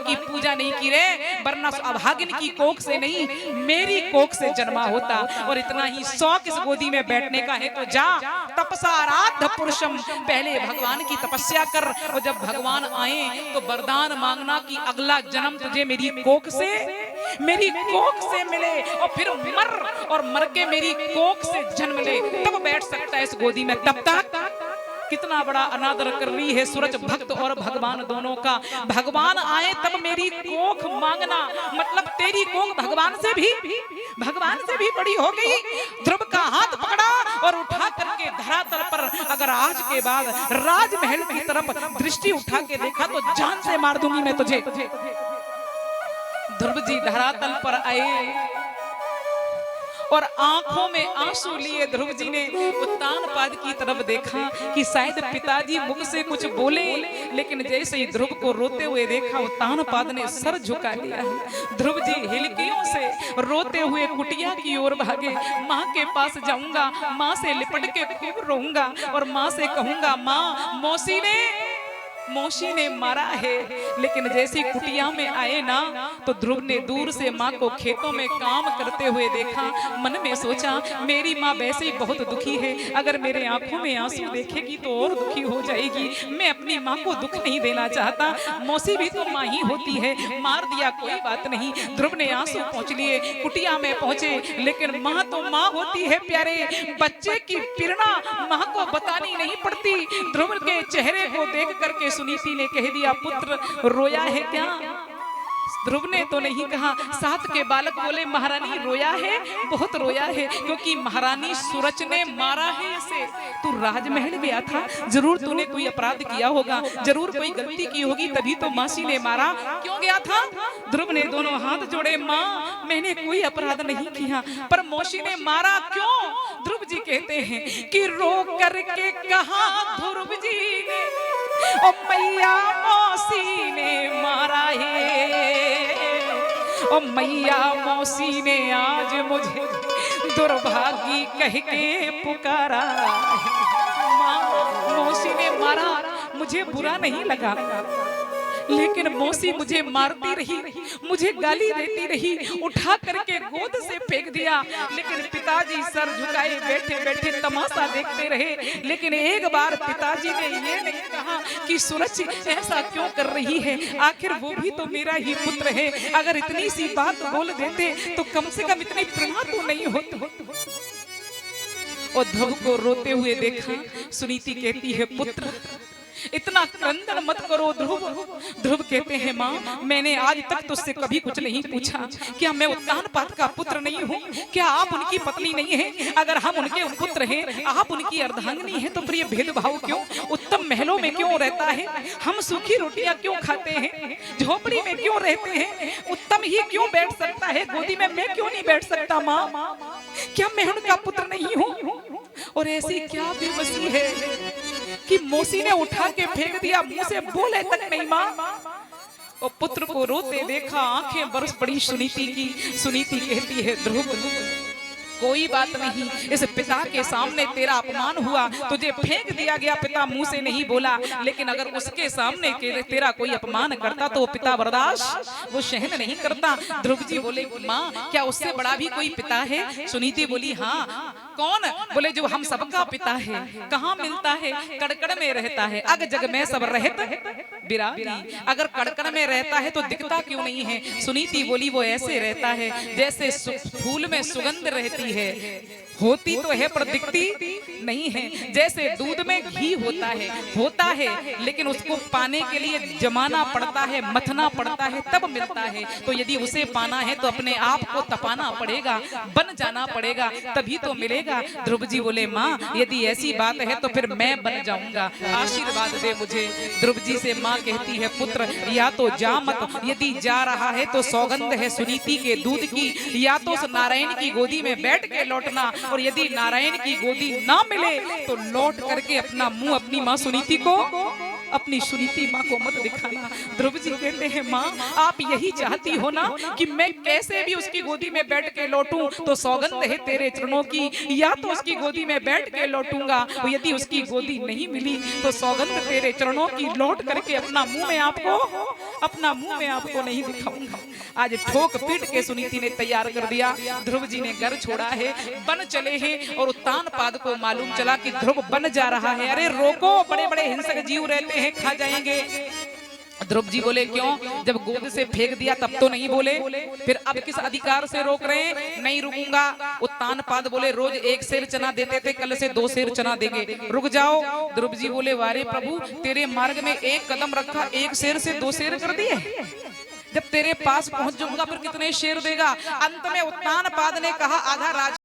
की पूजा नहीं की रे, वरना अभागिन की कोख से नहीं मेरी कोख से जन्मा होता। और इतना ही शौक इस गोदी में बैठने का है तो जा तपसा आराध्य पुरुषम, पहले भगवान की तपस्या कर, और जब भगवान आए तो वरदान मांगना कि अगला जन्म तुझे मेरी कोख से मिले, और फिर मर, और मर के मेरी कोख से जन्म ले, तब बैठ सकता है इस गोदी में। तब तक कितना बड़ा अनादर कर रही है सूरज भक्त और भगवान दोनों का। भगवान आए तब मेरी कोख मांगना, मतलब तेरी कोख भगवान से भी बड़ी हो गई। ध्रुव का हाथ पकड़ा और उठा करके धरातल पर, अगर आज के बाद राजमहल की तरफ दृष्टि उठा के देखा तो जान से मार दूंगी मैं तुझे। ध्रुव जी धरातल पर आए और आंखों में आंसू लिए ध्रुव जी ने उत्तानपाद की तरफ देखा कि शायद पिताजी मुख से कुछ बोले, लेकिन जैसे ही ध्रुव को रोते हुए देखा उत्तानपाद ने सर झुका लिया। ध्रुव जी हिलकियों से रोते हुए कुटिया की ओर भागे। माँ के पास जाऊंगा, माँ से लिपट के खूब रोऊंगा और माँ से कहूंगा माँ मौसी ने मारा है। लेकिन जैसे कुटिया में आए ना तो ध्रुव ने दूर से माँ को खेतों में काम करते हुए देखा। मन में सोचा मेरी माँ वैसे ही बहुत दुखी है, अगर मेरे आंखों में आंसू देखेगी तो और दुखी हो जाएगी। मैं अपनी माँ को दुख नहीं देना चाहता, मौसी भी तो माँ ही होती है, मार दिया कोई बात नहीं। ध्रुव ने आंसू पोंछ लिए, कुटिया में पहुंचे, लेकिन माँ तो माँ होती है प्यारे, बच्चे की पीड़ना माँ को बतानी नहीं पड़ती। ध्रुव के चेहरे को देख करके सुनीति ने कह दिया पुत्र रोया है क्या? ध्रुव ने तो नहीं कहा। साथ के बालक बोले महारानी रोया है, बहुत रोया है, क्योंकि महारानी सूरज ने मारा है इसे। तू राजमहल गया था, जरूर तूने कोई अपराध किया होगा, जरूर कोई गलती की होगी, तभी तो मासी ने मारा। क्यों गया था? ध्रुव ने दोनों हाथ जोड़े, माँ मैंने कोई अपराध नहीं किया, पर मौसी ने मारा। क्यों? ध्रुव जी कहते हैं कि रो करके कहा ध्रुव जी ने, ओ मैया मौसी ने मारा है, ओ मैया मौसी ने आज मुझे दुर्भागी कह के पुकारा है। माँ मौसी ने मारा, मुझे बुरा नहीं लगा, लेकिन मौसी मुझे मारती रही, मुझे गाली देती रही, उठा करके गोद से फेंक दिया। लेकिन पिताजी सर झुकाए बैठे बैठे तमाशा देखते रहे। लेकिन एक बार पिताजी ने ये नहीं कहा कि सूरज ऐसा क्यों कर रही है, आखिर वो भी तो मेरा ही पुत्र है। अगर इतनी सी बात बोल देते तो कम से कम इतनी प्रेरणा तो नहीं होती। और ध्रुव को रोते हुए देखा। सुनीति कहती है पुत्र इतना क्रंदन मत करो ध्रुव। ध्रुव कहते हैं माँ मैंने आज तक तुझसे कभी कुछ नहीं पूछा, क्या मैं उत्तानपाद का पुत्र नहीं हूँ? क्या आप उनकी पत्नी नहीं है? अगर हम उनके पुत्र हैं, आप उनकी अर्धांगिनी हैं, तो फिर ये भेदभाव क्यों? उत्तम महलों में क्यों रहता है? हम सूखी रोटियां क्यों खाते हैं? झोपड़ी में क्यों रहते हैं? उत्तम ही क्यों बैठ सकता है गोदी में, मैं क्यों नहीं बैठ सकता? माँ क्या मैं उनका पुत्र नहीं हूँ? और ऐसी क्या बेबसी है कि मौसी ने उठा के फेंक दिया, मुंह से बोले तक नहीं। माँ और पुत्र को रोते देखा, आंखें बरस पड़ी सुनीति की। सुनीति कहती है ध्रुव कोई बात नहीं, इस पिता के सामने तेरा अपमान हुआ, तुझे फेंक दिया गया, पिता मुंह से नहीं बोला, लेकिन अगर उसके सामने तेरा कोई अपमान करता तो वो पिता बर्दाश्त वो सहन नहीं करता। ध्रुव जी बोले माँ क्या उससे बड़ा भी कोई पिता है? सुनीति बोली हाँ। कौन? बोले जो हम सबका पिता है। कहाँ मिलता है? कड़कड़ में रहता है, अग जग में सब रहत बिरारी। अगर कड़कड़ में रहता है तो दिखता क्यों नहीं है? सुनीति बोली वो ऐसे रहता है जैसे फूल में सुगंध रहती है, होती तो है पर दिखती नहीं है। जैसे दूध में घी होता है लेकिन उसको पाने के लिए जमाना पड़ता है, मथना पड़ता है, तब मिलता है। तो यदि उसे पाना है तो अपने आप को तपाना पड़ेगा, बन जाना पड़ेगा, तभी तो मिलेगा। ध्रुव जी बोले माँ यदि ऐसी बात है तो फिर मैं बन जाऊंगा, आशीर्वाद दे मुझे। ध्रुव जी से माँ कहती है पुत्र या तो जा मत, यदि जा रहा है तो सौगंध है सुनीति के दूध की, या तो उस नारायण की गोदी में बैठ के लौटना, और यदि नारायण की गोदी ना मिले तो लौट करके अपना मुंह अपनी माँ सुनीति को अपनी सुनीति माँ को मत दिखाना। ध्रुव जी कहते हैं माँ आप यही चाहती हो ना कि मैं कैसे भी उसकी गोदी में बैठ के लौटूं, तो सौगंध है तेरे चरणों की, या तो उसकी गोदी में बैठ के लौटूंगा, यदि उसकी गोदी नहीं मिली तो सौगंध तेरे चरणों की, लौट करके अपना मुंह में आपको नहीं दिखाऊंगा। आज ठोक पीट के सुनीति ने तैयार कर दिया। ध्रुव जी ने घर छोड़ा है, बन चले हैं और उत्तान पाद को मालूम चला कि ध्रुव बन जा रहा है। अरे रोको, बड़े बड़े हिंसक जीव रहते हैं, खा जाएंगे। ध्रुव जी बोले क्यों, जब गोद से फेंक दिया तब तो नहीं बोले, फिर अब किस अधिकार से रोक रहे हैं, नहीं रुकूंगा। उत्तान पाद बोले रोज 1 सेर चना देते थे, कल से 2 सेर चना देंगे, रुक जाओ। ध्रुव जी बोले वारे प्रभु तेरे मार्ग में 1 कदम रखा, 1 सेर से 2 सेर कर दिए, जब तेरे पास पहुंच जाऊंगा फिर कितने शेर देगा। अंत में उत्तान पाद ने कहा आधा राज